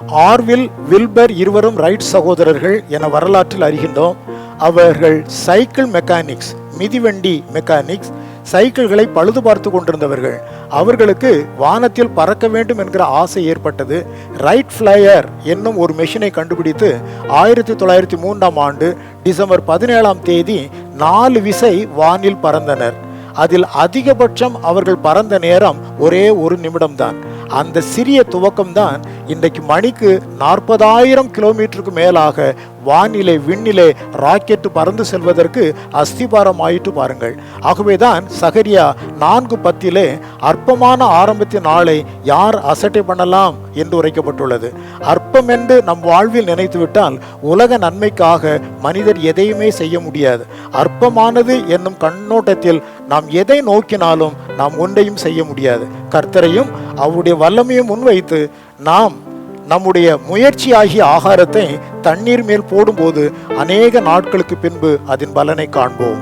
ஆர்வில், Wilbur இருவரும் right சகோதரர்கள் என வரலாற்றில் அறிகின்றோம். அவர்கள் சைக்கிள் மெக்கானிக்ஸ், மிதிவண்டி மெக்கானிக்ஸ், சைக்கிள்களை பழுது பார்த்து கொண்டிருந்தவர்கள். அவர்களுக்கு வானத்தில் பறக்க வேண்டும் என்கிற ஆசை ஏற்பட்டது. ரைட் ஃப்ளையர் என்னும் ஒரு மெஷினை கண்டுபிடித்து 1903 டிசம்பர் 17 4 விசை வானில் பறந்தனர். அதில் அதிகபட்சம் அவர்கள் பறந்த நேரம் ஒரே 1 நிமிடம்தான். அந்த சிறிய துவக்கம்தான் இன்றைக்கு மணிக்கு 40,000 கிலோமீட்டருக்கு மேலாக வானிலே விண்ணிலே ராக்கெட் பறந்து செல்வதற்கு அஸ்திபாரம் ஆயிட்டு பாருங்கள். ஆகவேதான் சகரியா 4:10 அற்பமான ஆரம்பத்தின் நாளை யார் அசட்டை பண்ணலாம் என்று உரைக்கப்பட்டுள்ளது. அற்பம் என்று நம் வாழ்வில் நினைத்துவிட்டால் உலக நன்மைக்காக மனிதர் எதையுமே செய்ய முடியாது. அற்பமானது என்னும் கண்ணோட்டத்தில் நாம் எதை நோக்கினாலும் நாம் ஒன்றையும் செய்ய முடியாது. கர்த்தரையும் அவருடைய வல்லமையும் முன்வைத்து நாம் நம்முடைய முயற்சி ஆகிய ஆகாரத்தை தண்ணீர் மேல் போடும்போது அநேக நாட்களுக்கு பின்பு அதன் பலனை காண்போம்.